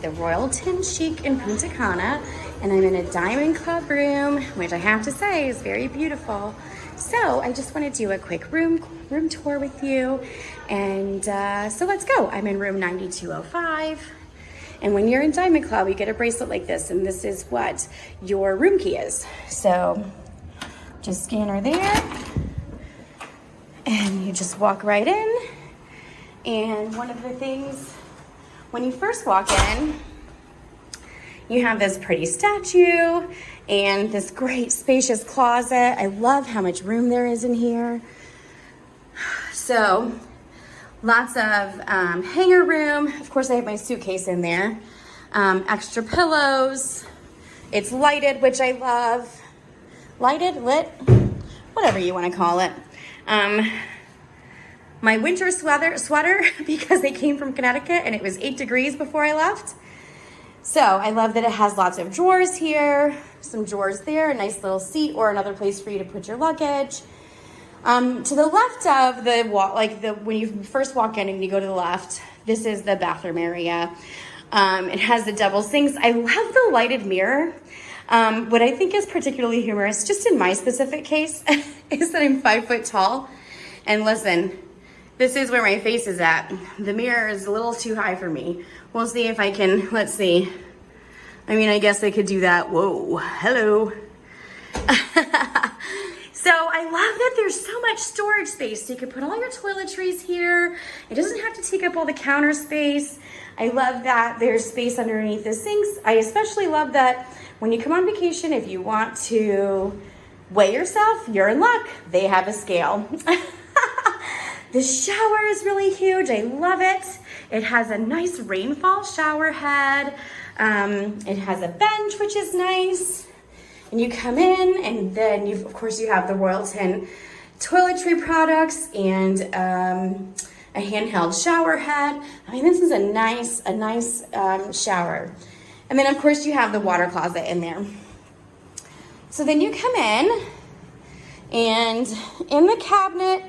The Royalton CHIC in Punta Cana, and I'm in a Diamond Club room, which I have to say is very beautiful. So I just want to do a quick room tour with you, and so let's go. I'm in room 9205, and when you're in Diamond Club, you get a bracelet like this, and this is what your room key is. So just scan her there, and you just walk right in. And one of the things, when you first walk in, you have this pretty statue and this great spacious closet. I love how much room there is in here. So lots of hanger room. Of course, I have my suitcase in there. Extra pillows. It's lighted, which I love. Lighted, lit, whatever you want to call it. My winter sweater because they came from Connecticut and it was 8 degrees before I left. So I love that it has lots of drawers here, some drawers there, a nice little seat or another place for you to put your luggage. To the left of the wall, when you first walk in and you go to the left, this is the bathroom area. It has the double sinks. I love the lighted mirror. What I think is particularly humorous, just in my specific case, is that I'm 5 foot tall. And listen, this is where my face is at. The mirror is a little too high for me. We'll see if I can, let's see. I mean, I guess I could do that. Whoa, hello. So I love that there's so much storage space. So you can put all your toiletries here. It doesn't have to take up all the counter space. I love that there's space underneath the sinks. I especially love that when you come on vacation, if you want to weigh yourself, you're in luck. They have a scale. The shower is really huge. I love it. It has a nice rainfall shower head. It has a bench, which is nice. And you come in, and then of course you have the Royalton toiletry products and a handheld shower head. I mean, this is a nice shower. And then of course you have the water closet in there. So then you come in, and in the cabinet,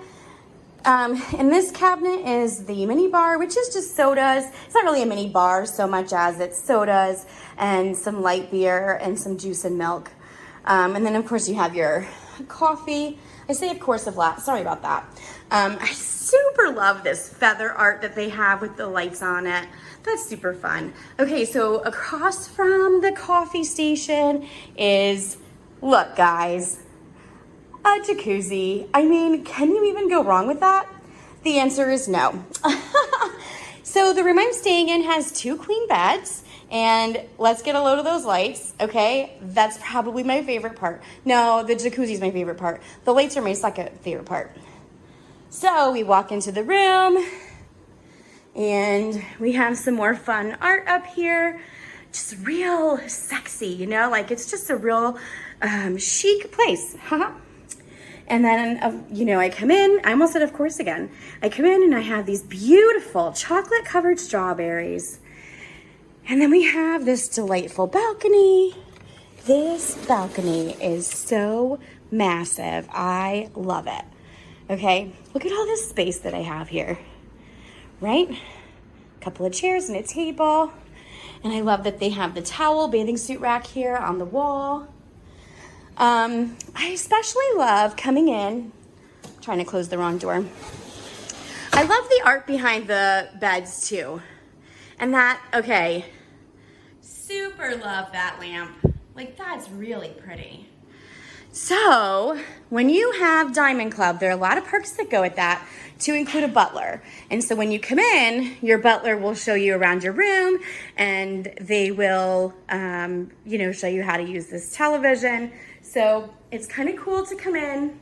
in this cabinet is the mini bar, which is just sodas. It's not really a mini bar so much as it's sodas and some light beer and some juice and milk. And then of course you have your coffee. I say of course a lot, sorry about that. I super love this feather art that they have with the lights on it. That's super fun. Okay, so across from the coffee station is, look guys, a jacuzzi. I mean, can you even go wrong with that? The answer is no. So the room I'm staying in has 2 queen beds, and let's get a load of those lights, okay? That's probably my favorite part. No, the jacuzzi is my favorite part. The lights are my second favorite part. So we walk into the room, and we have some more fun art up here. Just real sexy, you know? Like, it's just a real chic place. And then, you know, I come in, I almost said of course again. I come in and I have these beautiful chocolate covered strawberries. And then we have this delightful balcony. This balcony is so massive. I love it. Okay, look at all this space that I have here, right? A couple of chairs and a table. And I love that they have the towel bathing suit rack here on the wall. I especially love coming in, I'm trying to close the wrong door. I love the art behind the beds too. And that, okay, super love that lamp. Like, that's really pretty. So when you have Diamond Club, there are a lot of perks that go with that, to include a butler. And so when you come in, your butler will show you around your room, and they will, you know, show you how to use this television. So it's kind of cool to come in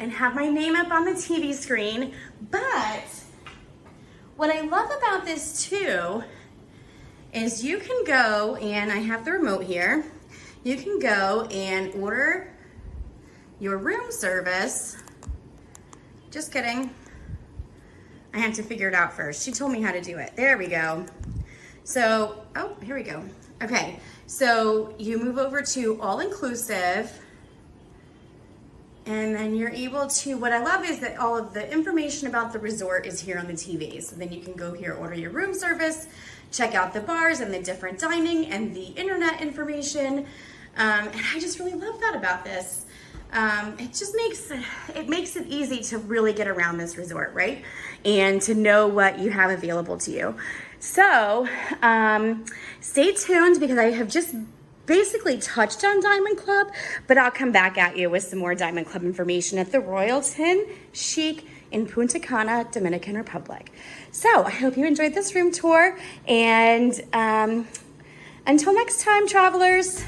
and have my name up on the TV screen. But what I love about this too is you can go, and I have the remote here, you can go and order your room service. Just kidding. I have to figure it out first. She told me how to do it. There we go. So, oh, here we go. Okay, so you move over to all inclusive, and then you're able to, what I love is that all of the information about the resort is here on the TV. So then you can go here, order your room service, check out the bars and the different dining and the internet information. And I just really love that about this. It just makes it easy to really get around this resort, right? And to know what you have available to you. So stay tuned, because I have just basically touched on Diamond Club, but I'll come back at you with some more Diamond Club information at the Royalton CHIC in Punta Cana, Dominican Republic. So I hope you enjoyed this room tour, and until next time, travelers.